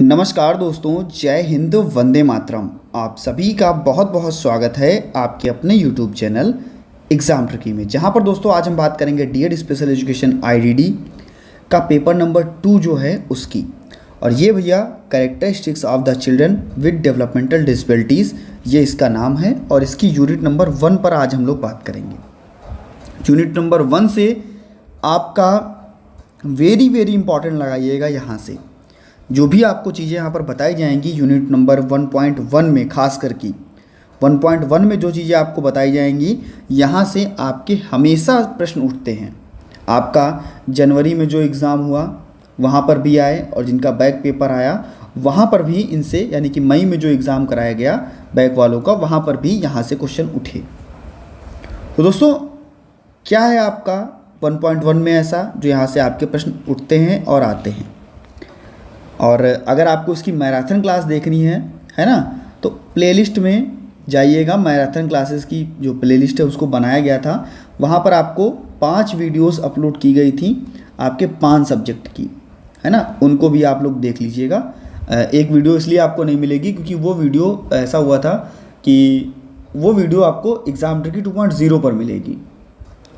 नमस्कार दोस्तों, जय हिंद, वंदे मातरम। आप सभी का बहुत बहुत स्वागत है आपके अपने YouTube चैनल एग्ज़ाम ट्रिकी में, जहां पर दोस्तों आज हम बात करेंगे डीएड स्पेशल एजुकेशन IDD का पेपर नंबर 2 जो है उसकी। और ये भैया characteristics of the children with developmental disabilities, ये इसका नाम है। और इसकी यूनिट नंबर 1 पर आज हम लोग बात करेंगे। यूनिट नंबर 1 से आपका वेरी इंपॉर्टेंट लगाइएगा। यहाँ से जो भी आपको चीज़ें यहाँ पर बताई जाएंगी यूनिट नंबर 1.1 में, खास करके 1.1 में जो चीज़ें आपको बताई जाएंगी, यहाँ से आपके हमेशा प्रश्न उठते हैं। आपका जनवरी में जो एग्ज़ाम हुआ वहाँ पर भी आए, और जिनका बैक पेपर आया वहाँ पर भी इनसे, यानी कि मई में जो एग्ज़ाम कराया गया बैक वालों का, वहाँ पर भी यहाँ से क्वेश्चन उठे। तो दोस्तों क्या है आपका 1.1 में ऐसा जो यहाँ से आपके प्रश्न उठते हैं और आते हैं। और अगर आपको इसकी मैराथन क्लास देखनी है ना, तो प्लेलिस्ट में जाइएगा। मैराथन क्लासेस की जो प्लेलिस्ट है उसको बनाया गया था, वहाँ पर आपको 5 वीडियोस अपलोड की गई थी आपके 5 सब्जेक्ट की, है ना। उनको भी आप लोग देख लीजिएगा। एक वीडियो इसलिए आपको नहीं मिलेगी क्योंकि वो वीडियो ऐसा हुआ था कि वो वीडियो आपको एग्ज़ाम ट्रिकी 2.0 पर मिलेगी,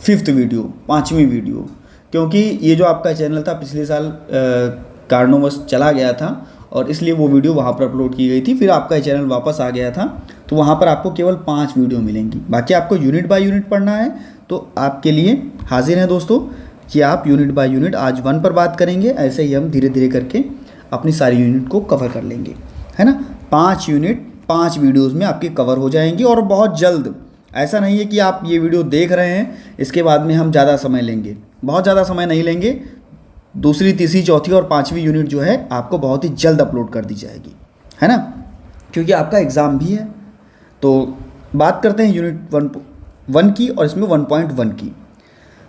5th वीडियो, 5वीं वीडियो। क्योंकि ये जो आपका चैनल था पिछले साल कारणवश चला गया था, और इसलिए वो वीडियो वहाँ पर अपलोड की गई थी। फिर आपका चैनल वापस आ गया था, तो वहाँ पर आपको केवल 5 वीडियो मिलेंगी। बाकी आपको यूनिट बाय यूनिट पढ़ना है तो आपके लिए हाजिर हैं दोस्तों कि आप यूनिट बाय यूनिट आज 1 पर बात करेंगे। ऐसे ही हम धीरे धीरे करके अपनी सारी यूनिट को कवर कर लेंगे, है ना। 5 यूनिट 5 वीडियोज़ में आपकी कवर हो जाएंगी, और बहुत जल्द। ऐसा नहीं है कि आप ये वीडियो देख रहे हैं इसके बाद में हम ज़्यादा समय लेंगे, बहुत ज़्यादा समय नहीं लेंगे। दूसरी, तीसरी, चौथी और 5वीं यूनिट जो है आपको बहुत ही जल्द अपलोड कर दी जाएगी, है ना, क्योंकि आपका एग्ज़ाम भी है। तो बात करते हैं यूनिट 1 की, और इसमें 1.1 की।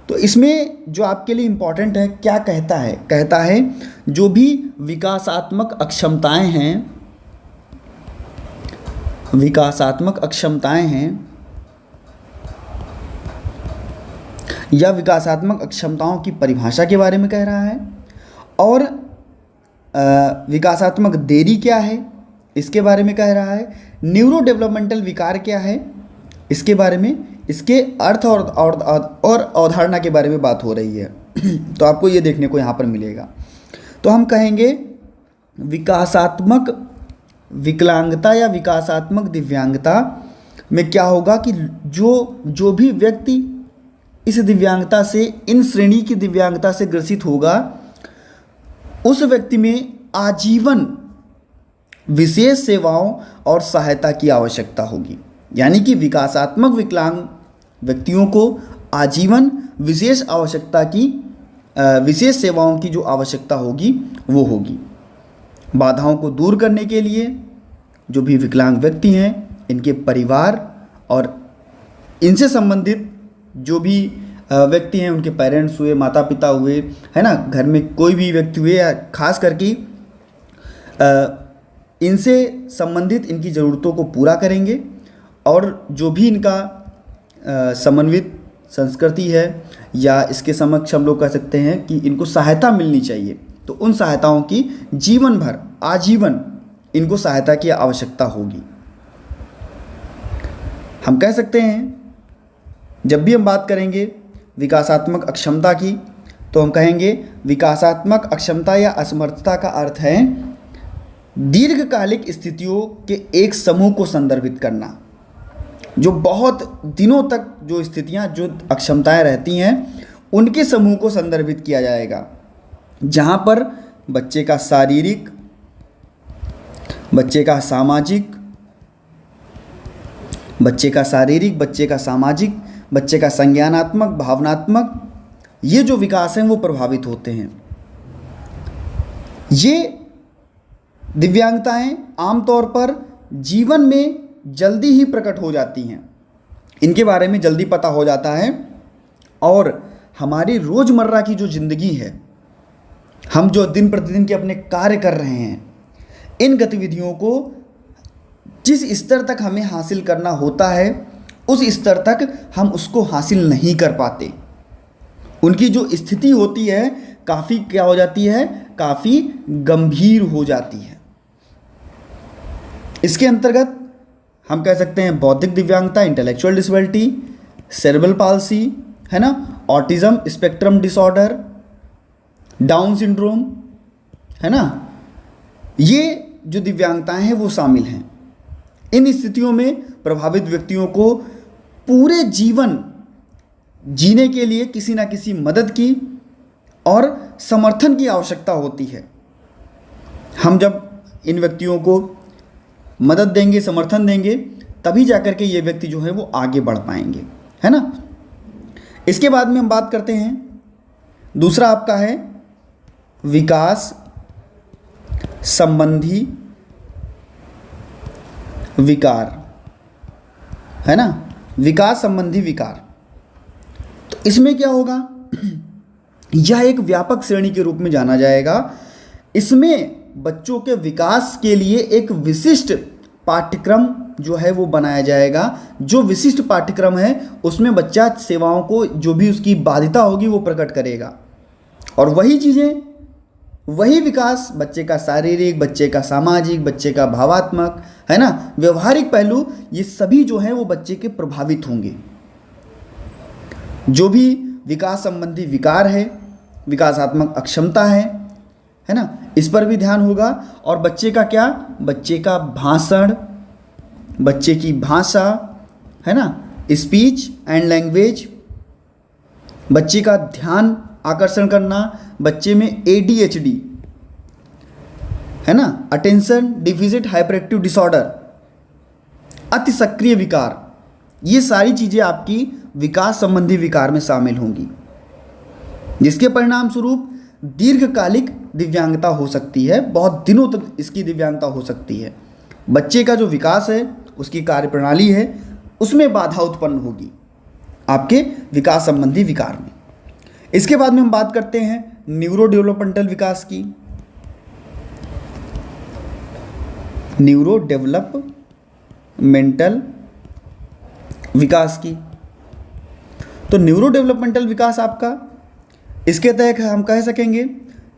तो इसमें जो आपके लिए इम्पॉर्टेंट है, क्या कहता है जो भी विकासात्मक अक्षमताएं हैं या विकासात्मक अक्षमताओं की परिभाषा के बारे में कह रहा है। और विकासात्मक देरी क्या है इसके बारे में कह रहा है। न्यूरो डेवलपमेंटल विकार क्या है इसके बारे में, इसके अर्थ और अवधारणा के बारे में बात हो रही है। तो आपको ये देखने को यहाँ पर मिलेगा। तो हम कहेंगे विकासात्मक विकलांगता या विकासात्मक दिव्यांगता में क्या होगा कि जो भी व्यक्ति इस दिव्यांगता से, इन श्रेणी की दिव्यांगता से ग्रसित होगा, उस व्यक्ति में आजीवन विशेष सेवाओं और सहायता की आवश्यकता होगी। यानी कि विकासात्मक विकलांग व्यक्तियों को आजीवन विशेष सेवाओं की जो आवश्यकता होगी वो होगी। बाधाओं को दूर करने के लिए जो भी विकलांग व्यक्ति हैं, इनके परिवार और इनसे संबंधित जो भी व्यक्ति हैं, उनके पेरेंट्स हुए, माता पिता हुए, है ना, घर में कोई भी व्यक्ति हुए, या खास करके इनसे संबंधित इनकी ज़रूरतों को पूरा करेंगे। और जो भी इनका समन्वित संस्कृति है, या इसके समक्ष हम लोग कह सकते हैं कि इनको सहायता मिलनी चाहिए, तो उन सहायताओं की जीवन भर, आजीवन इनको सहायता की आवश्यकता होगी। हम कह सकते हैं जब भी हम बात करेंगे विकासात्मक अक्षमता की, तो हम कहेंगे विकासात्मक अक्षमता या असमर्थता का अर्थ है दीर्घकालिक स्थितियों के एक समूह को संदर्भित करना। जो बहुत दिनों तक जो स्थितियां, जो अक्षमताएं रहती हैं, उनके समूह को संदर्भित किया जाएगा, जहां पर बच्चे का शारीरिक, बच्चे का सामाजिक, बच्चे का संज्ञानात्मक, भावनात्मक, ये जो विकास हैं वो प्रभावित होते हैं। ये दिव्यांगताएं आमतौर पर जीवन में जल्दी ही प्रकट हो जाती हैं, इनके बारे में जल्दी पता हो जाता है। और हमारी रोज़मर्रा की जो ज़िंदगी है, हम जो दिन प्रतिदिन के अपने कार्य कर रहे हैं, इन गतिविधियों को जिस स्तर तक हमें हासिल करना होता है, उस स्तर तक हम उसको हासिल नहीं कर पाते। उनकी जो स्थिति होती है काफ़ी क्या हो जाती है, काफ़ी गंभीर हो जाती है। इसके अंतर्गत हम कह सकते हैं बौद्धिक दिव्यांगता, इंटेलेक्चुअल डिसेबिलिटी, सेरेब्रल पाल्सी, है ना, autism spectrum disorder, down syndrome, है ना, ये जो दिव्यांगताएं हैं वो शामिल हैं। इन स्थितियों में प्रभावित व्यक्तियों को पूरे जीवन जीने के लिए किसी ना किसी मदद की और समर्थन की आवश्यकता होती है। हम जब इन व्यक्तियों को मदद देंगे, समर्थन देंगे, तभी जाकर के ये व्यक्ति जो है वो आगे बढ़ पाएंगे, है ना। इसके बाद में हम बात करते हैं, दूसरा आपका है विकास संबंधी विकार, है ना, विकास संबंधी विकार। तो इसमें क्या होगा, यह एक व्यापक श्रेणी के रूप में जाना जाएगा। इसमें बच्चों के विकास के लिए एक विशिष्ट पाठ्यक्रम जो है वो बनाया जाएगा। जो विशिष्ट पाठ्यक्रम है उसमें बच्चा सेवाओं को, जो भी उसकी बाध्यता होगी वो प्रकट करेगा, और वही चीज़ें, वही विकास बच्चे का शारीरिक, बच्चे का सामाजिक, बच्चे का भावात्मक, है ना, व्यवहारिक पहलू, ये सभी जो हैं वो बच्चे के प्रभावित होंगे। जो भी विकास संबंधी विकार है, विकासात्मक अक्षमता है ना, इस पर भी ध्यान होगा। और बच्चे का क्या, बच्चे का भाषण, बच्चे की भाषा, है ना, स्पीच एंड लैंग्वेज, बच्चे का ध्यान आकर्षण करना, बच्चे में ADHD, है ना, attention deficit hyper active disorder, अति सक्रिय विकार, ये सारी चीज़ें आपकी विकास संबंधी विकार में शामिल होंगी, जिसके परिणाम स्वरूप दीर्घकालिक दिव्यांगता हो सकती है। बहुत दिनों तक इसकी दिव्यांगता हो सकती है। बच्चे का जो विकास है, उसकी कार्यप्रणाली है, उसमें बाधा उत्पन्न होगी आपके विकास संबंधी विकार में। इसके बाद में हम बात करते हैं न्यूरो डेवलपमेंटल विकास की, न्यूरो डेवलपमेंटल विकास की। तो न्यूरो डेवलपमेंटल विकास आपका, इसके तहत हम कह सकेंगे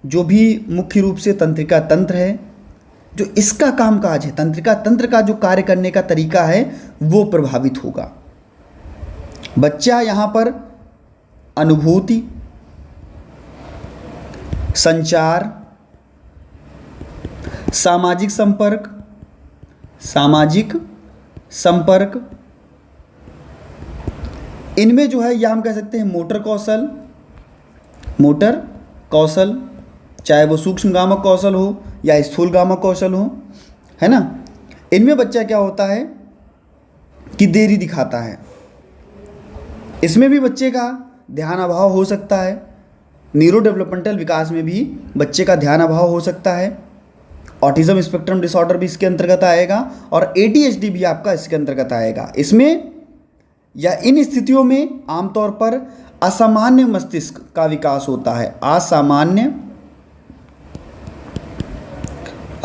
जो भी मुख्य रूप से तंत्रिका तंत्र है, जो इसका कामकाज है, तंत्रिका तंत्र का जो कार्य करने का तरीका है वो प्रभावित होगा। बच्चा यहाँ पर अनुभूति, संचार, सामाजिक संपर्क, इनमें जो है या हम कह सकते हैं मोटर कौशल, चाहे वो सूक्ष्मगामक कौशल हो या स्थूलगामक कौशल हो, है ना, इनमें बच्चा क्या होता है कि देरी दिखाता है। इसमें भी बच्चे का ध्यान अभाव हो सकता है। न्यूरो डेवलपमेंटल विकास में भी बच्चे का ध्यान अभाव हो सकता है। ऑटिज्म स्पेक्ट्रम डिसऑर्डर भी इसके अंतर्गत आएगा और ADHD भी आपका इसके अंतर्गत आएगा। इसमें या इन स्थितियों में आमतौर पर असामान्य मस्तिष्क का विकास होता है।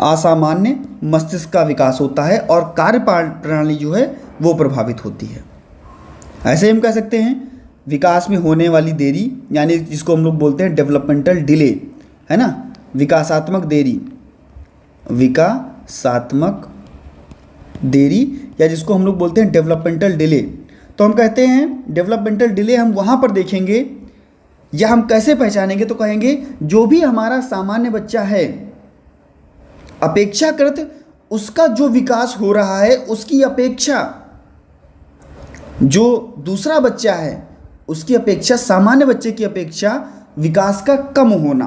असामान्य मस्तिष्क का विकास होता है और कार्य प्रणाली जो है वो प्रभावित होती है। ऐसे हम कह सकते हैं विकास में होने वाली देरी, यानी जिसको हम लोग बोलते हैं डेवलपमेंटल डिले, है ना, विकासात्मक देरी या जिसको हम लोग बोलते हैं डेवलपमेंटल डिले। तो हम कहते हैं डेवलपमेंटल डिले हम वहाँ पर देखेंगे या हम कैसे पहचानेंगे, तो कहेंगे जो भी हमारा सामान्य बच्चा है, अपेक्षाकृत उसका जो विकास हो रहा है उसकी अपेक्षा जो दूसरा बच्चा है उसकी अपेक्षा, सामान्य बच्चे की अपेक्षा विकास का कम होना।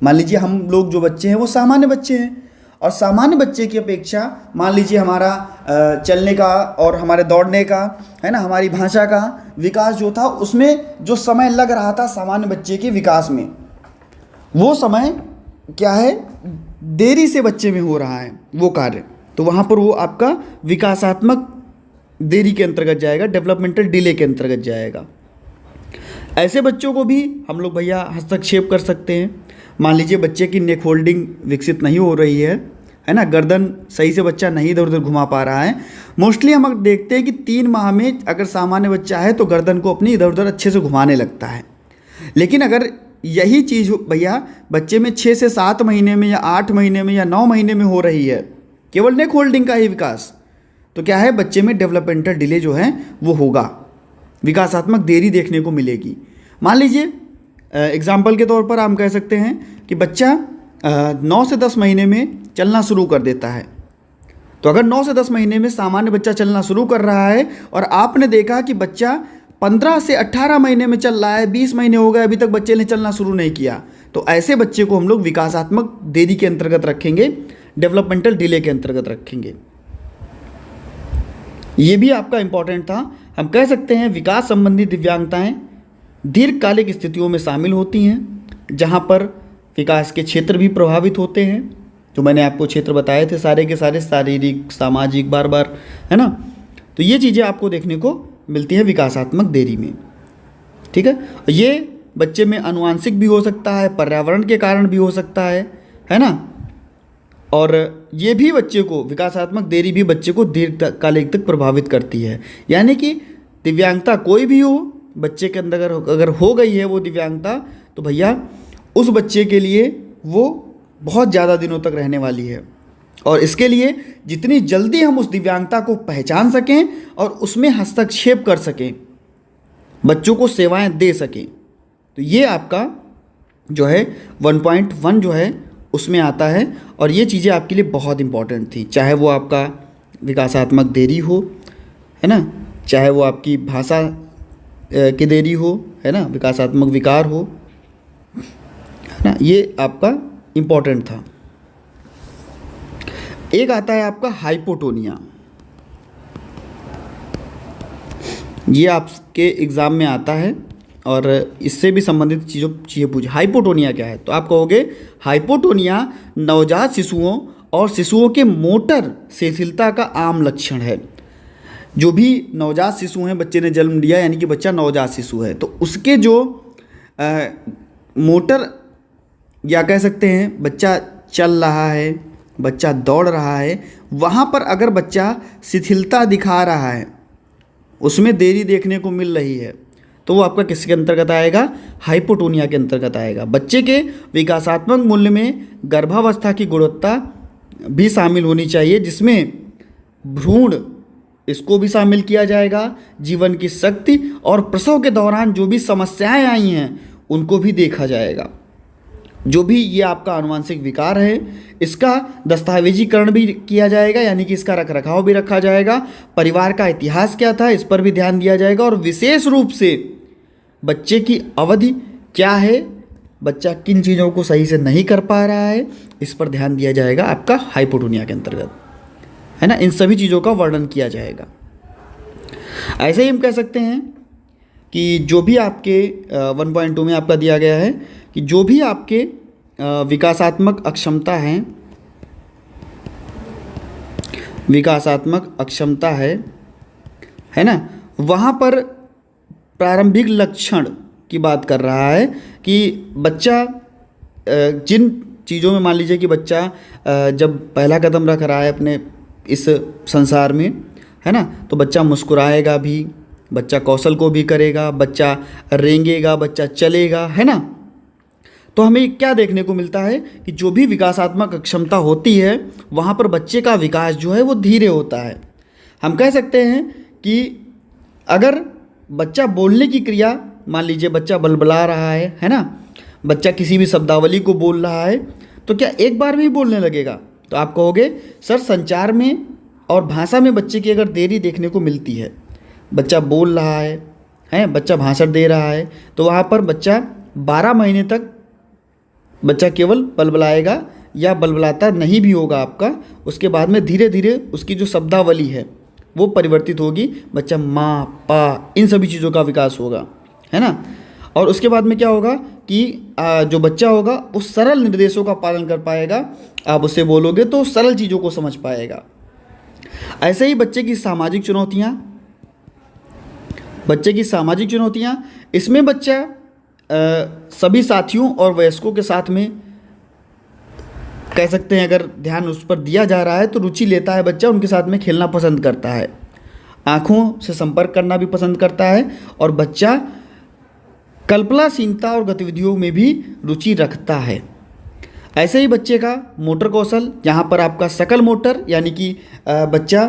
मान लीजिए हम लोग जो बच्चे हैं वो सामान्य बच्चे हैं और सामान्य बच्चे की अपेक्षा मान लीजिए हमारा चलने का और हमारे दौड़ने का, है ना, हमारी भाषा का विकास जो था उसमें जो समय लग रहा था सामान्य बच्चे के विकास में, वो समय क्या है, देरी से बच्चे में हो रहा है वो कार्य। तो वहाँ पर वो आपका विकासात्मक देरी के अंतर्गत जाएगा, डेवलपमेंटल डिले के अंतर्गत जाएगा। ऐसे बच्चों को भी हम लोग भैया हस्तक्षेप कर सकते हैं। मान लीजिए बच्चे की नेक होल्डिंग विकसित नहीं हो रही है ना, गर्दन सही से बच्चा नहीं इधर उधर घुमा पा रहा है। मोस्टली हम देखते हैं कि 3 माह में अगर सामान्य बच्चा है तो गर्दन को अपनी इधर उधर अच्छे से घुमाने लगता है। लेकिन अगर यही चीज़ भैया बच्चे में 6 से 7 महीने में या 8 महीने में या 9 महीने में हो रही है, केवल नेक होल्डिंग का ही विकास, तो क्या है, बच्चे में डेवलपमेंटल डिले जो है वो होगा, विकासात्मक देरी देखने को मिलेगी। मान लीजिए एग्जाम्पल के तौर पर हम कह सकते हैं कि बच्चा 9 से 10 महीने में चलना शुरू कर देता है। तो अगर 9 से 10 महीने में सामान्य बच्चा चलना शुरू कर रहा है और आपने देखा कि बच्चा 15 से 18 महीने में चल रहा है, 20 महीने हो गए अभी तक बच्चे ने चलना शुरू नहीं किया, तो ऐसे बच्चे को हम लोग विकासात्मक देरी के अंतर्गत रखेंगे, डेवलपमेंटल डिले के अंतर्गत रखेंगे। ये भी आपका इंपॉर्टेंट था। हम कह सकते हैं विकास संबंधी दिव्यांगताएं दीर्घकालिक स्थितियों में शामिल होती हैं, जहां पर विकास के क्षेत्र भी प्रभावित होते हैं, जो मैंने आपको क्षेत्र बताए थे सारे के सारे, शारीरिक, सामाजिक, बार है ना। तो ये चीज़ें आपको देखने को मिलती है विकासात्मक देरी में, ठीक है। ये बच्चे में अनुवांशिक भी हो सकता है, पर्यावरण के कारण भी हो सकता है ना। और ये भी बच्चे को, विकासात्मक देरी भी बच्चे को दीर्घकालिक तक प्रभावित करती है। यानी कि दिव्यांगता कोई भी हो, बच्चे के अंदर अगर हो गई है वो दिव्यांगता, तो भैया उस बच्चे के लिए वो बहुत ज़्यादा दिनों तक रहने वाली है। और इसके लिए जितनी जल्दी हम उस दिव्यांगता को पहचान सकें और उसमें हस्तक्षेप कर सकें, बच्चों को सेवाएं दे सकें, तो ये आपका जो है 1.1 जो है उसमें आता है। और ये चीज़ें आपके लिए बहुत इंपॉर्टेंट थी, चाहे वो आपका विकासात्मक देरी हो, है ना, चाहे वो आपकी भाषा की देरी हो, है ना, विकासात्मक विकार हो, है ना, ये आपका इम्पॉर्टेंट था। एक आता है आपका हाइपोटोनिया। ये आपके एग्ज़ाम में आता है और इससे भी संबंधित चीज़ें पूछ। हाइपोटोनिया क्या है, तो आप कहोगे हाइपोटोनिया नवजात शिशुओं और शिशुओं के मोटर शिथिलता का आम लक्षण है। जो भी नवजात शिशु हैं, बच्चे ने जन्म लिया यानी कि बच्चा नवजात शिशु है, तो उसके जो मोटर, या कह सकते हैं बच्चा चल रहा है, बच्चा दौड़ रहा है, वहाँ पर अगर बच्चा शिथिलता दिखा रहा है, उसमें देरी देखने को मिल रही है, तो वो आपका किसके अंतर्गत आएगा, हाइपोटोनिया के अंतर्गत आएगा। बच्चे के विकासात्मक मूल्य में गर्भावस्था की गुणवत्ता भी शामिल होनी चाहिए, जिसमें भ्रूण, इसको भी शामिल किया जाएगा, जीवन की शक्ति और प्रसव के दौरान जो भी समस्याएं आई हैं उनको भी देखा जाएगा। जो भी ये आपका आनुवंशिक विकार है, इसका दस्तावेजीकरण भी किया जाएगा, यानी कि इसका रख रखाव भी रखा जाएगा। परिवार का इतिहास क्या था, इस पर भी ध्यान दिया जाएगा। और विशेष रूप से बच्चे की अवधि क्या है, बच्चा किन चीज़ों को सही से नहीं कर पा रहा है, इस पर ध्यान दिया जाएगा आपका हाइपोटोनिया के अंतर्गत, है ना। इन सभी चीज़ों का वर्णन किया जाएगा। ऐसे ही हम कह सकते हैं कि जो भी आपके 1.2 में आपका दिया गया है कि जो भी आपके विकासात्मक अक्षमता हैं, विकासात्मक अक्षमता है ना, वहाँ पर प्रारंभिक लक्षण की बात कर रहा है कि बच्चा जिन चीज़ों में, मान लीजिए कि बच्चा जब पहला कदम रख रहा है अपने इस संसार में, है ना, तो बच्चा मुस्कुराएगा भी, बच्चा कौशल को भी करेगा, बच्चा रेंगेगा, बच्चा चलेगा, है ना। तो हमें क्या देखने को मिलता है कि जो भी विकासात्मक अक्षमता होती है वहाँ पर बच्चे का विकास जो है वो धीरे होता है। हम कह सकते हैं कि अगर बच्चा बोलने की क्रिया, मान लीजिए बच्चा बलबला रहा है ना, बच्चा किसी भी शब्दावली को बोल रहा है, तो क्या एक बार में ही बोलने लगेगा? तो आप कहोगे सर संचार में और भाषा में बच्चे की अगर देरी देखने को मिलती है, बच्चा बोल रहा है, बच्चा भाषण दे रहा है, तो वहाँ पर बच्चा 12 महीने तक बच्चा केवल बलबलाएगा या बलबलाता नहीं भी होगा आपका। उसके बाद में धीरे धीरे उसकी जो शब्दावली है वो परिवर्तित होगी, बच्चा माँ, पा, इन सभी चीज़ों का विकास होगा, है ना। और उसके बाद में क्या होगा कि जो बच्चा होगा वो सरल निर्देशों का पालन कर पाएगा। आप उससे बोलोगे तो सरल चीज़ों को समझ पाएगा। ऐसे ही बच्चे की सामाजिक चुनौतियाँ, इसमें बच्चा सभी साथियों और वयस्कों के साथ में, कह सकते हैं अगर ध्यान उस पर दिया जा रहा है तो रुचि लेता है बच्चा, उनके साथ में खेलना पसंद करता है, आँखों से संपर्क करना भी पसंद करता है, और बच्चा कल्पनाशीलता और गतिविधियों में भी रुचि रखता है। ऐसे ही बच्चे का मोटर कौशल, यहाँ पर आपका सकल मोटर यानी कि बच्चा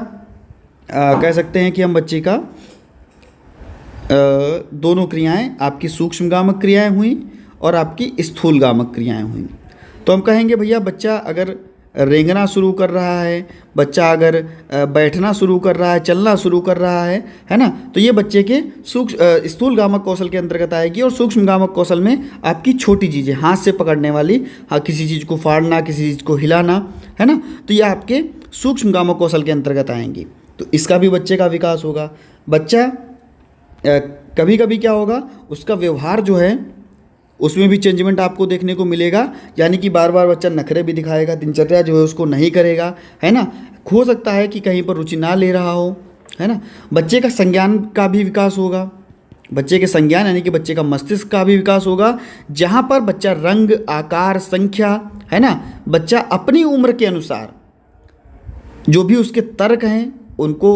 कह सकते हैं कि हम बच्चे का दोनों क्रियाएं, आपकी सूक्ष्मगामक क्रियाएं हुई और आपकी स्थूलगामक क्रियाएं हुई। तो हम कहेंगे भैया बच्चा अगर रेंगना शुरू कर रहा है, बच्चा अगर बैठना शुरू कर रहा है, चलना शुरू कर रहा है ना, तो ये बच्चे के स्थूलगामक कौशल के अंतर्गत आएगी। और सूक्ष्मगामक कौशल में आपकी छोटी चीज़ें, हाथ से पकड़ने वाली, हाँ, किसी चीज़ को फाड़ना, किसी चीज़ को हिलाना, है ना, तो ये आपके सूक्ष्मगामक कौशल के अंतर्गत आएंगी। तो इसका भी बच्चे का विकास होगा। बच्चा कभी कभी क्या होगा, उसका व्यवहार जो है उसमें भी चेंजमेंट आपको देखने को मिलेगा, यानी कि बार बार बच्चा नखरे भी दिखाएगा, दिनचर्या जो है उसको नहीं करेगा, है ना। हो सकता है कि कहीं पर रुचि ना ले रहा हो, है ना। बच्चे का संज्ञान का भी विकास होगा, बच्चे के संज्ञान यानी कि बच्चे का मस्तिष्क का भी विकास होगा, जहाँ पर बच्चा रंग, आकार, संख्या, है ना, बच्चा अपनी उम्र के अनुसार जो भी उसके तर्क हैं उनको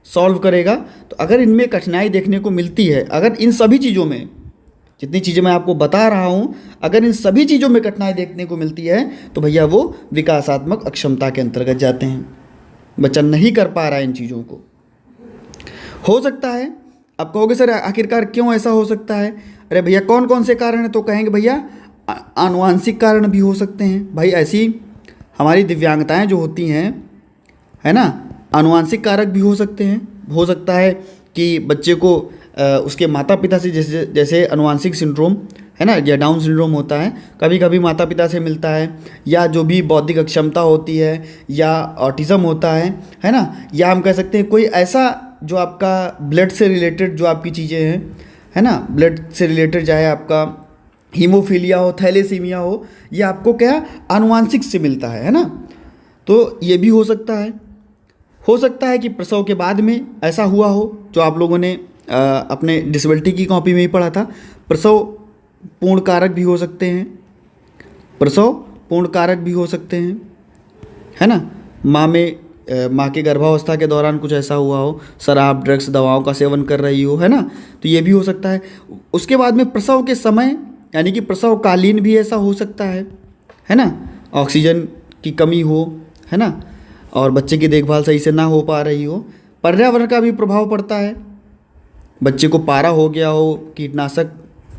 सॉल्व करेगा। तो अगर इनमें कठिनाई देखने को मिलती है, अगर इन सभी चीज़ों में, जितनी चीज़ें मैं आपको बता रहा हूँ, अगर इन सभी चीज़ों में कठिनाई देखने को मिलती है तो भैया वो विकासात्मक अक्षमता के अंतर्गत जाते हैं। बच्चा नहीं कर पा रहा है इन चीज़ों को। हो सकता है आप कहोगे सर आखिरकार क्यों ऐसा हो सकता है, अरे भैया कौन कौन से कारण हैं, तो कहेंगे भैया आनुवांशिक कारण भी हो सकते हैं। भाई ऐसी हमारी दिव्यांगताएं जो होती हैं, है ना, आनुवांशिक कारक भी हो सकते हैं। हो सकता है कि बच्चे को उसके माता पिता से जैसे आनुवांशिक सिंड्रोम, है ना, या डाउन सिंड्रोम होता है, कभी कभी माता पिता से मिलता है, या जो भी बौद्धिक अक्षमता होती है, या ऑटिज़म होता है ना, या हम कह सकते हैं कोई ऐसा जो आपका ब्लड से रिलेटेड जो आपकी चीज़ें हैं, है ना, ब्लड से रिलेटेड चाहे आपका हीमोफीलिया हो, थैलेसीमिया हो, ये आपको क्या आनुवांशिक से मिलता है ना। तो ये भी हो सकता है। हो सकता है कि प्रसव के बाद में ऐसा हुआ हो, जो आप लोगों ने अपने डिसेबिलिटी की कॉपी में ही पढ़ा था। प्रसव पूर्ण कारक भी हो सकते हैं, प्रसव पूर्ण कारक भी हो सकते हैं, है ना। माँ के गर्भावस्था के दौरान कुछ ऐसा हुआ हो, शराब, ड्रग्स, दवाओं का सेवन कर रही हो, है ना, तो ये भी हो सकता है। उसके बाद में प्रसव के समय यानी कि प्रसवकालीन भी ऐसा हो सकता है ना, ऑक्सीजन की कमी हो, है ना, और बच्चे की देखभाल सही से ना हो पा रही हो। पर्यावरण का भी प्रभाव पड़ता है, बच्चे को पारा हो गया हो, कीटनाशक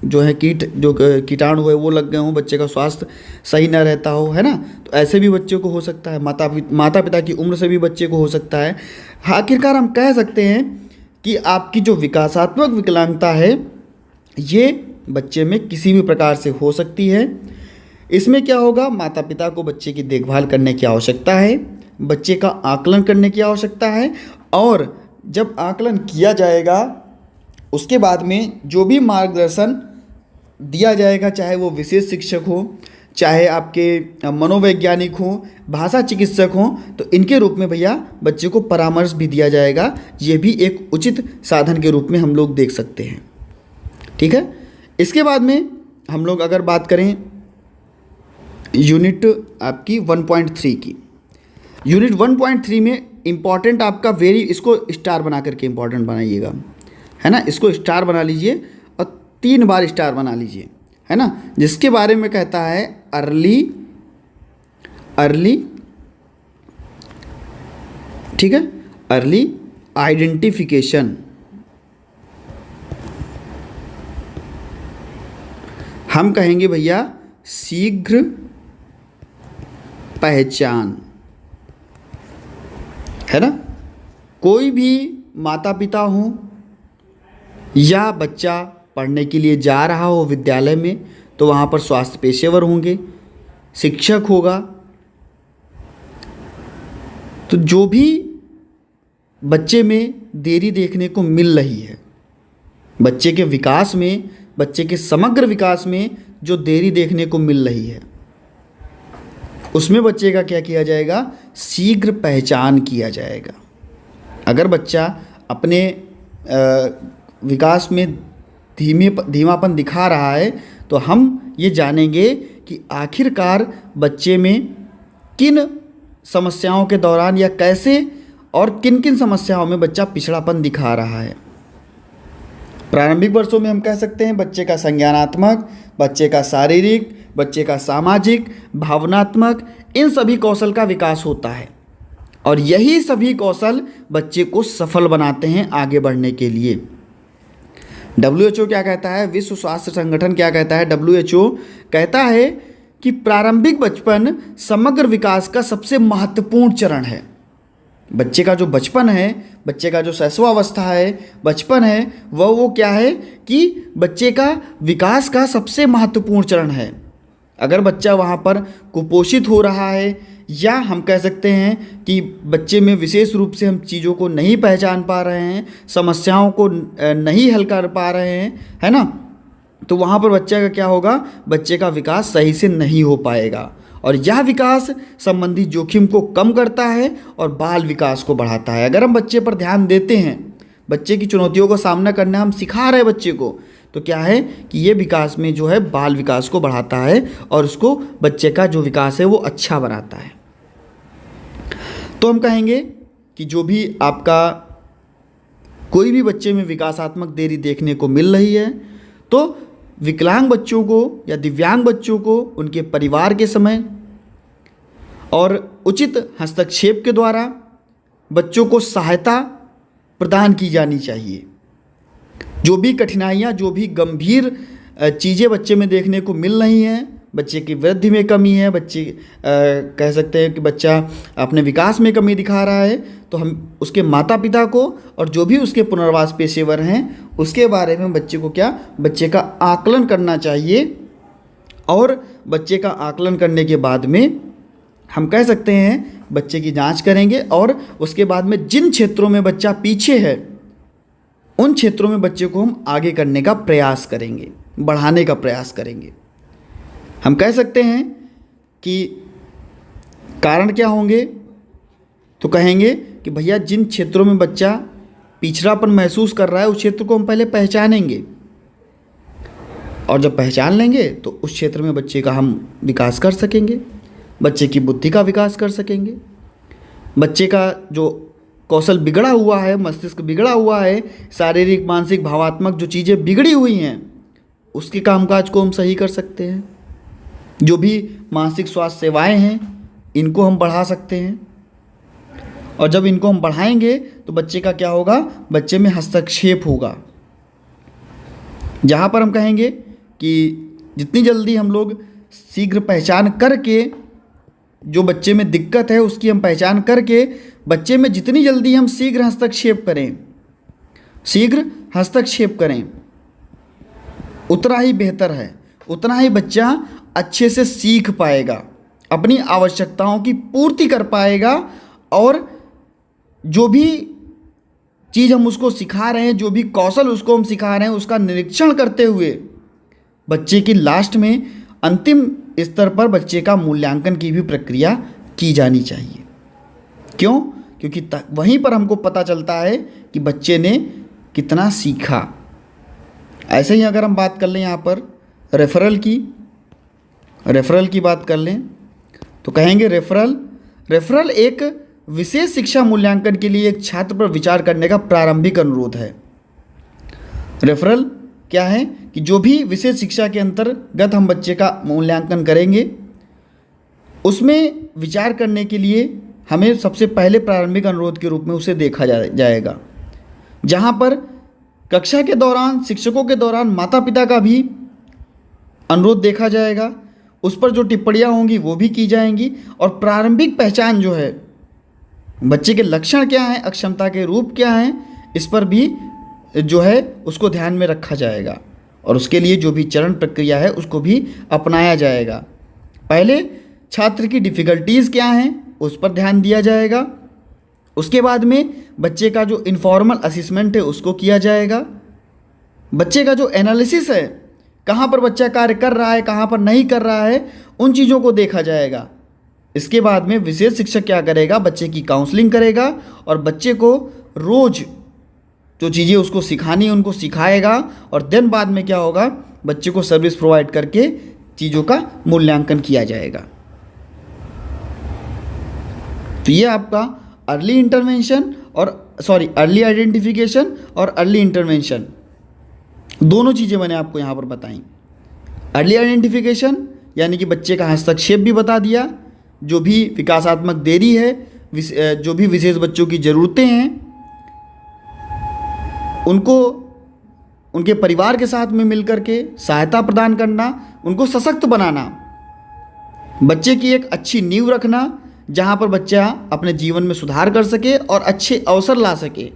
जो है कीटाणु है वो लग गए हों, बच्चे का स्वास्थ्य सही ना रहता हो, है ना, तो ऐसे भी बच्चे को हो सकता है। माता पिता की उम्र से भी बच्चे को हो सकता है। आखिरकार हम कह सकते हैं कि आपकी जो विकासात्मक विकलांगता है ये बच्चे में किसी भी प्रकार से हो सकती है। इसमें क्या होगा, माता पिता को बच्चे की देखभाल करने की आवश्यकता है, बच्चे का आकलन करने की आवश्यकता है, और जब आकलन किया जाएगा उसके बाद में जो भी मार्गदर्शन दिया जाएगा, चाहे वो विशेष शिक्षक हो, चाहे आपके मनोवैज्ञानिक हो, भाषा चिकित्सक हो, तो इनके रूप में भैया बच्चे को परामर्श भी दिया जाएगा। ये भी एक उचित साधन के रूप में हम लोग देख सकते हैं। ठीक है। इसके बाद में हम लोग अगर बात करें यूनिट आपकी 1.3 की, यूनिट 1.3 में इम्पॉर्टेंट आपका इसको स्टार बना करके इम्पॉर्टेंट बनाइएगा, है ना, इसको स्टार बना लीजिए और 3 बार स्टार बना लीजिए, है ना, जिसके बारे में कहता है अर्ली, ठीक है, अर्ली आइडेंटिफिकेशन। हम कहेंगे भैया शीघ्र पहचान, है ना। कोई भी माता पिता हो या बच्चा पढ़ने के लिए जा रहा हो विद्यालय में, तो वहाँ पर स्वास्थ्य पेशेवर होंगे, शिक्षक होगा। तो जो भी बच्चे में देरी देखने को मिल रही है, बच्चे के विकास में, बच्चे के समग्र विकास में जो देरी देखने को मिल रही है, उसमें बच्चे का क्या किया जाएगा, शीघ्र पहचान किया जाएगा। अगर बच्चा अपने विकास में धीमापन दिखा रहा है, तो हम ये जानेंगे कि आखिरकार बच्चे में किन समस्याओं के दौरान या कैसे और किन किन समस्याओं में बच्चा पिछड़ापन दिखा रहा है। प्रारंभिक वर्षों में हम कह सकते हैं बच्चे का संज्ञानात्मक, बच्चे का शारीरिक, बच्चे का सामाजिक, भावनात्मक, इन सभी कौशल का विकास होता है और यही सभी कौशल बच्चे को सफल बनाते हैं आगे बढ़ने के लिए। WHO क्या कहता है, विश्व स्वास्थ्य संगठन क्या कहता है, WHO कहता है कि प्रारंभिक बचपन समग्र विकास का सबसे महत्वपूर्ण चरण है। बच्चे का जो बचपन है, बच्चे का जो शैशवावस्था है, बचपन है, वो क्या है कि बच्चे का विकास का सबसे महत्वपूर्ण चरण है। अगर बच्चा वहाँ पर कुपोषित हो रहा है या हम कह सकते हैं कि बच्चे में विशेष रूप से हम चीज़ों को नहीं पहचान पा रहे हैं, समस्याओं को नहीं हल कर पा रहे हैं, है ना, तो वहाँ पर बच्चे का क्या होगा, बच्चे का विकास सही से नहीं हो पाएगा और यह विकास संबंधी जोखिम को कम करता है और बाल विकास को बढ़ाता है। अगर हम बच्चे पर ध्यान देते हैं, बच्चे की चुनौतियों का सामना करना हम सिखा रहे हैं बच्चे को, तो क्या है कि ये विकास में जो है बाल विकास को बढ़ाता है और उसको बच्चे का जो विकास है वो अच्छा बनाता है। तो हम कहेंगे कि जो भी आपका कोई भी बच्चे में विकासात्मक देरी देखने को मिल रही है तो विकलांग बच्चों को या दिव्यांग बच्चों को उनके परिवार के समय और उचित हस्तक्षेप के द्वारा बच्चों को सहायता प्रदान की जानी चाहिए। जो भी कठिनाइयाँ, जो भी गंभीर चीज़ें बच्चे में देखने को मिल रही हैं, बच्चे की वृद्धि में कमी है, बच्चे कह सकते हैं कि बच्चा अपने विकास में कमी दिखा रहा है, तो हम उसके माता पिता को और जो भी उसके पुनर्वास पेशेवर हैं उसके बारे में बच्चे को क्या, बच्चे का आकलन करना चाहिए और बच्चे का आकलन करने के बाद में हम कह सकते हैं बच्चे की जांच करेंगे और उसके बाद में जिन क्षेत्रों में बच्चा पीछे है उन क्षेत्रों में बच्चे को हम आगे करने का प्रयास करेंगे, बढ़ाने का प्रयास करेंगे। हम कह सकते हैं कि कारण क्या होंगे, तो कहेंगे कि भैया जिन क्षेत्रों में बच्चा पिछड़ापन महसूस कर रहा है उस क्षेत्र को हम पहले पहचानेंगे और जब पहचान लेंगे तो उस क्षेत्र में बच्चे का हम विकास कर सकेंगे, बच्चे की बुद्धि का विकास कर सकेंगे। बच्चे का जो कौशल बिगड़ा हुआ है, मस्तिष्क बिगड़ा हुआ है, शारीरिक, मानसिक, भावात्मक जो चीज़ें बिगड़ी हुई हैं उसके कामकाज को हम सही कर सकते हैं। जो भी मानसिक स्वास्थ्य सेवाएं हैं इनको हम बढ़ा सकते हैं और जब इनको हम बढ़ाएंगे तो बच्चे का क्या होगा, बच्चे में हस्तक्षेप होगा। जहाँ पर हम कहेंगे कि जितनी जल्दी हम लोग शीघ्र पहचान करके जो बच्चे में दिक्कत है उसकी हम पहचान करके बच्चे में जितनी जल्दी हम शीघ्र हस्तक्षेप करें उतना ही बेहतर है, उतना ही बच्चा अच्छे से सीख पाएगा, अपनी आवश्यकताओं की पूर्ति कर पाएगा और जो भी चीज़ हम उसको सिखा रहे हैं, जो भी कौशल उसको हम सिखा रहे हैं उसका निरीक्षण करते हुए बच्चे की लास्ट में अंतिम स्तर पर बच्चे का मूल्यांकन की भी प्रक्रिया की जानी चाहिए। क्यों? क्योंकि वहीं पर हमको पता चलता है कि बच्चे ने कितना सीखा। ऐसे ही अगर हम बात कर लें यहाँ पर रेफरल की बात कर लें तो कहेंगे रेफरल एक विशेष शिक्षा मूल्यांकन के लिए एक छात्र पर विचार करने का प्रारंभिक अनुरोध है। रेफरल क्या है कि जो भी विशेष शिक्षा के अंतर्गत हम बच्चे का मूल्यांकन करेंगे उसमें विचार करने के लिए हमें सबसे पहले प्रारंभिक अनुरोध के रूप में उसे देखा जाएगा, जहाँ पर कक्षा के दौरान, शिक्षकों के दौरान माता पिता का भी अनुरोध देखा जाएगा, उस पर जो टिप्पणियाँ होंगी वो भी की जाएंगी और प्रारंभिक पहचान जो है, बच्चे के लक्षण क्या हैं, अक्षमता के रूप क्या हैं, इस पर भी जो है उसको ध्यान में रखा जाएगा और उसके लिए जो भी चरण प्रक्रिया है उसको भी अपनाया जाएगा। पहले छात्र की डिफ़िकल्टीज़ क्या हैं उस पर ध्यान दिया जाएगा, उसके बाद में बच्चे का जो इनफॉर्मल असेसमेंट है उसको किया जाएगा, बच्चे का जो एनालिसिस है, कहाँ पर बच्चा कार्य कर रहा है, कहाँ पर नहीं कर रहा है, उन चीज़ों को देखा जाएगा। इसके बाद में विशेष शिक्षक क्या करेगा, बच्चे की काउंसलिंग करेगा और बच्चे को रोज़ जो चीज़ें उसको सिखानी है उनको सिखाएगा और देन बाद में क्या होगा, बच्चे को सर्विस प्रोवाइड करके चीज़ों का मूल्यांकन किया जाएगा। तो ये आपका अर्ली आइडेंटिफिकेशन और अर्ली इंटरवेंशन दोनों चीज़ें मैंने आपको यहाँ पर बताई। अर्ली आइडेंटिफिकेशन यानी कि बच्चे का हस्तक्षेप भी बता दिया, जो भी विकासात्मक देरी है, जो भी विशेष बच्चों की ज़रूरतें हैं उनको उनके परिवार के साथ में मिलकर के सहायता प्रदान करना, उनको सशक्त बनाना, बच्चे की एक अच्छी नींव रखना जहाँ पर बच्चा अपने जीवन में सुधार कर सके और अच्छे अवसर ला सके।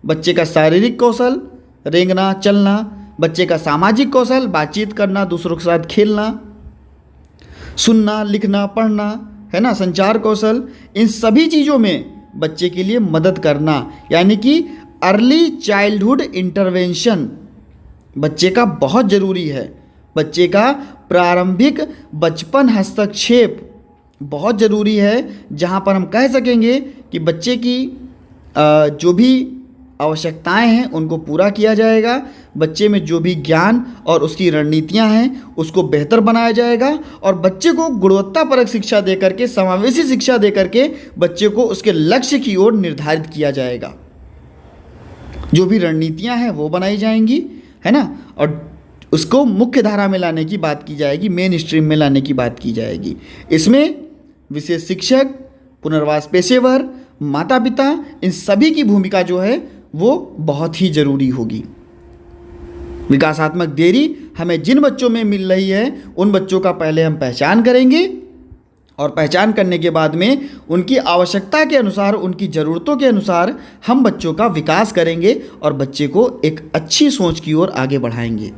बच्चे का शारीरिक कौशल, रेंगना चलना, बच्चे का सामाजिक कौशल, बातचीत करना, दूसरों के साथ खेलना, सुनना, लिखना, पढ़ना, है ना, संचार कौशल, इन सभी चीज़ों में बच्चे के लिए मदद करना, यानी कि अर्ली चाइल्डहुड इंटरवेंशन बच्चे का बहुत ज़रूरी है। बच्चे का प्रारंभिक बचपन हस्तक्षेप बहुत ज़रूरी है, जहाँ पर हम कह सकेंगे कि बच्चे की जो भी आवश्यकताएं हैं उनको पूरा किया जाएगा, बच्चे में जो भी ज्ञान और उसकी रणनीतियां हैं उसको बेहतर बनाया जाएगा और बच्चे को गुणवत्तापरक शिक्षा देकर के, समावेशी शिक्षा देकर के बच्चे को उसके लक्ष्य की ओर निर्धारित किया जाएगा। जो भी रणनीतियां हैं वो बनाई जाएंगी, है ना, और उसको मुख्य धारा में लाने की बात की जाएगी, मेन स्ट्रीम में लाने की बात की जाएगी। इसमें विशेष शिक्षक, पुनर्वास पेशेवर, माता पिता, इन सभी की भूमिका जो है वो बहुत ही ज़रूरी होगी। विकासात्मक देरी हमें जिन बच्चों में मिल रही है उन बच्चों का पहले हम पहचान करेंगे और पहचान करने के बाद में उनकी आवश्यकता के अनुसार, उनकी ज़रूरतों के अनुसार हम बच्चों का विकास करेंगे और बच्चे को एक अच्छी सोच की ओर आगे बढ़ाएंगे।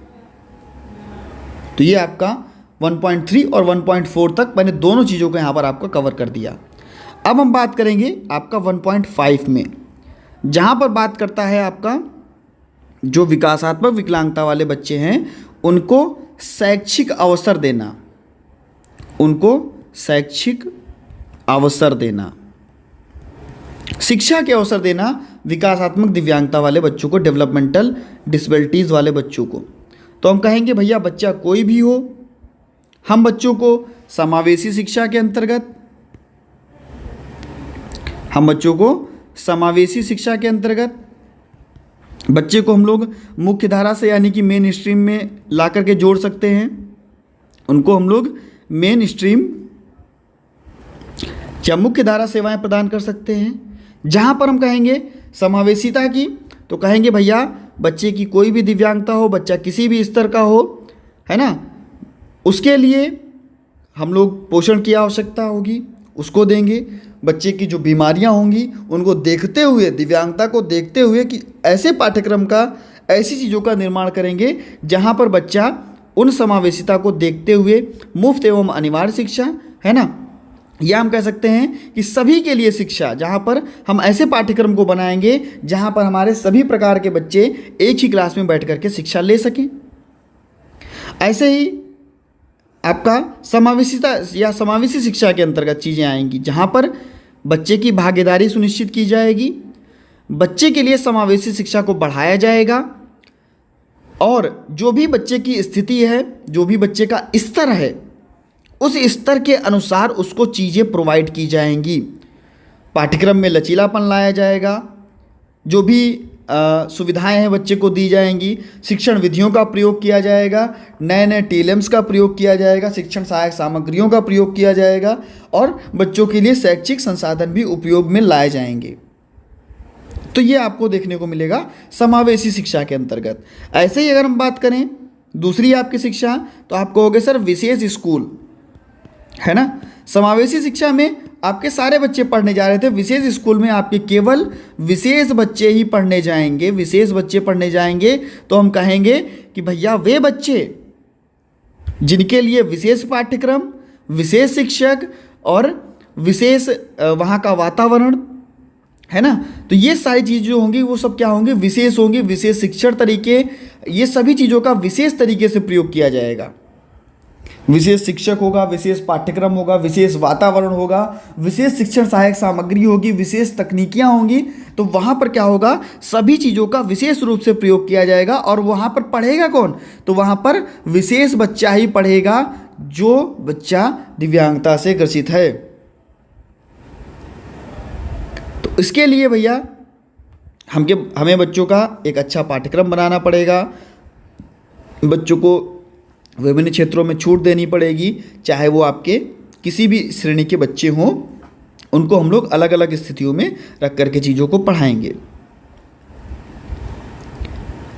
तो ये आपका 1.3 और 1.4 तक मैंने दोनों चीज़ों को यहाँ पर आपको कवर कर दिया। अब हम बात करेंगे आपका 1.5 में, जहाँ पर बात करता है आपका जो विकासात्मक विकलांगता वाले बच्चे हैं उनको शैक्षिक अवसर देना, उनको शैक्षिक अवसर देना, शिक्षा के अवसर देना विकासात्मक दिव्यांगता वाले बच्चों को, डेवलपमेंटल डिसेबिलिटीज़ वाले बच्चों को। तो हम कहेंगे भैया बच्चा कोई भी हो, हम बच्चों को समावेशी शिक्षा के अंतर्गत, हम बच्चों को समावेशी शिक्षा के अंतर्गत बच्चे को हम लोग मुख्य धारा से यानी कि मेन स्ट्रीम में ला करके जोड़ सकते हैं। उनको हम लोग मेन स्ट्रीम या मुख्य धारा सेवाएं प्रदान कर सकते हैं। जहाँ पर हम कहेंगे समावेशिता की, तो कहेंगे भैया बच्चे की कोई भी दिव्यांगता हो, बच्चा किसी भी स्तर का हो, है ना, उसके लिए हम लोग पोषण की आवश्यकता होगी उसको देंगे। बच्चे की जो बीमारियां होंगी उनको देखते हुए, दिव्यांगता को देखते हुए कि ऐसे पाठ्यक्रम का, ऐसी चीज़ों का निर्माण करेंगे जहां पर बच्चा उन समावेशिता को देखते हुए मुफ्त एवं अनिवार्य शिक्षा, है ना, या हम कह सकते हैं कि सभी के लिए शिक्षा, जहां पर हम ऐसे पाठ्यक्रम को बनाएंगे जहां पर हमारे सभी प्रकार के बच्चे एक ही क्लास में बैठ करके शिक्षा ले सकें। ऐसे ही आपका समावेशिता या समावेशी शिक्षा के अंतर्गत चीज़ें आएंगी जहाँ पर बच्चे की भागीदारी सुनिश्चित की जाएगी, बच्चे के लिए समावेशी शिक्षा को बढ़ाया जाएगा और जो भी बच्चे की स्थिति है, जो भी बच्चे का स्तर है, उस स्तर के अनुसार उसको चीज़ें प्रोवाइड की जाएंगी। पाठ्यक्रम में लचीलापन लाया जाएगा, जो भी सुविधाएं हैं बच्चे को दी जाएंगी, शिक्षण विधियों का प्रयोग किया जाएगा, नए नए टीएलएम्स का प्रयोग किया जाएगा, शिक्षण सहायक सामग्रियों का प्रयोग किया जाएगा और बच्चों के लिए शैक्षिक संसाधन भी उपयोग में लाए जाएंगे। तो ये आपको देखने को मिलेगा समावेशी शिक्षा के अंतर्गत। ऐसे ही अगर हम बात करें दूसरी आपकी शिक्षा, तो आप कहोगे सर विशेष स्कूल, है ना। समावेशी शिक्षा में आपके सारे बच्चे पढ़ने जा रहे थे, विशेष स्कूल में आपके केवल विशेष बच्चे ही पढ़ने जाएंगे, विशेष बच्चे पढ़ने जाएंगे। तो हम कहेंगे कि भैया वे बच्चे जिनके लिए विशेष पाठ्यक्रम, विशेष शिक्षक और विशेष वहाँ का वातावरण, है ना, तो ये सारी चीज़ें जो होंगी वो सब क्या होंगे, विशेष होंगी। विशेष शिक्षण तरीके, ये सभी चीज़ों का विशेष तरीके से प्रयोग किया जाएगा। विशेष शिक्षक होगा, विशेष पाठ्यक्रम होगा, विशेष वातावरण होगा, विशेष शिक्षण सहायक सामग्री होगी, विशेष तकनीकियाँ होंगी। तो वहाँ पर क्या होगा, सभी चीज़ों का विशेष रूप से प्रयोग किया जाएगा। और वहाँ पर पढ़ेगा कौन, तो वहाँ पर विशेष बच्चा ही पढ़ेगा जो बच्चा दिव्यांगता से ग्रसित है। तो इसके लिए भैया हमें बच्चों का एक अच्छा पाठ्यक्रम बनाना पड़ेगा, बच्चों को विभिन्न क्षेत्रों में छूट देनी पड़ेगी, चाहे वो आपके किसी भी श्रेणी के बच्चे हों, उनको हम लोग अलग अलग स्थितियों में रख करके चीज़ों को पढ़ाएंगे।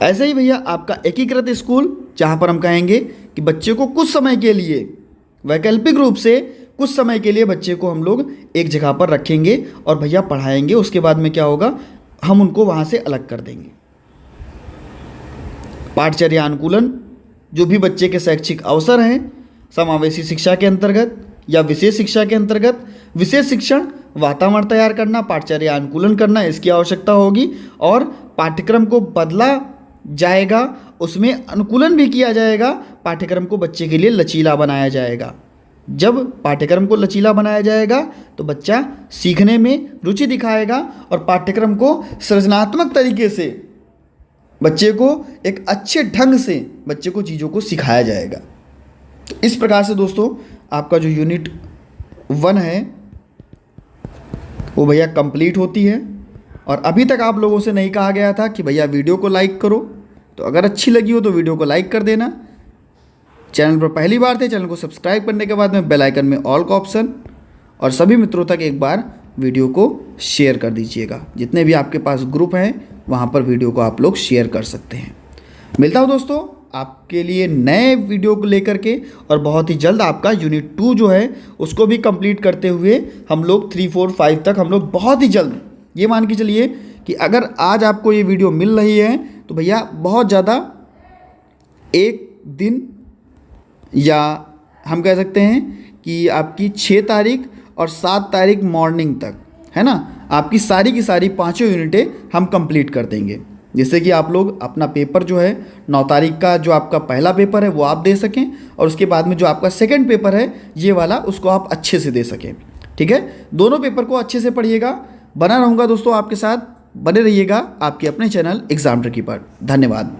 ऐसे ही भैया आपका एकीकृत स्कूल, जहाँ पर हम कहेंगे कि बच्चे को कुछ समय के लिए वैकल्पिक रूप से कुछ समय के लिए बच्चे को हम लोग एक जगह पर रखेंगे और भैया पढ़ाएंगे। उसके बाद में क्या होगा, हम उनको वहाँ से अलग कर देंगे। पाठचर्या अनुकूलन, जो भी बच्चे के शैक्षिक अवसर हैं, समावेशी शिक्षा के अंतर्गत या विशेष शिक्षा के अंतर्गत विशेष शिक्षण वातावरण तैयार करना, पाठचर्या अनुकूलन करना, इसकी आवश्यकता होगी। और पाठ्यक्रम को बदला जाएगा, उसमें अनुकूलन भी किया जाएगा, पाठ्यक्रम को बच्चे के लिए लचीला बनाया जाएगा। जब पाठ्यक्रम को लचीला बनाया जाएगा तो बच्चा सीखने में रुचि दिखाएगा और पाठ्यक्रम को सृजनात्मक तरीके से बच्चे को एक अच्छे ढंग से बच्चे को चीज़ों को सिखाया जाएगा। तो इस प्रकार से दोस्तों आपका जो यूनिट 1 है वो भैया कंप्लीट होती है। और अभी तक आप लोगों से नहीं कहा गया था कि भैया वीडियो को लाइक करो, तो अगर अच्छी लगी हो तो वीडियो को लाइक कर देना। चैनल पर पहली बार थे, चैनल को सब्सक्राइब करने के बाद में बेल आइकन में ऑल का ऑप्शन, और सभी मित्रों तक एक बार वीडियो को शेयर कर दीजिएगा। जितने भी आपके पास ग्रुप हैं वहाँ पर वीडियो को आप लोग शेयर कर सकते हैं। मिलता हूँ दोस्तों आपके लिए नए वीडियो को लेकर के, और बहुत ही जल्द आपका यूनिट 2 जो है उसको भी कंप्लीट करते हुए हम लोग 3, 4, 5 तक हम लोग बहुत ही जल्द, ये मान के चलिए कि अगर आज आपको ये वीडियो मिल रही है तो भैया बहुत ज़्यादा एक दिन, या हम कह सकते हैं कि आपकी 6 तारीख और 7 तारीख मॉर्निंग तक, है ना, आपकी सारी की सारी 5 यूनिटें हम कंप्लीट कर देंगे। जिससे कि आप लोग अपना पेपर जो है 9 तारीख का जो आपका पहला पेपर है वो आप दे सकें, और उसके बाद में जो आपका सेकंड पेपर है ये वाला, उसको आप अच्छे से दे सकें। ठीक है, दोनों पेपर को अच्छे से पढ़िएगा। बना रहूँगा दोस्तों आपके साथ, बने रहिएगा आपके अपने चैनल एग्जाम ट्रिकी पर। धन्यवाद।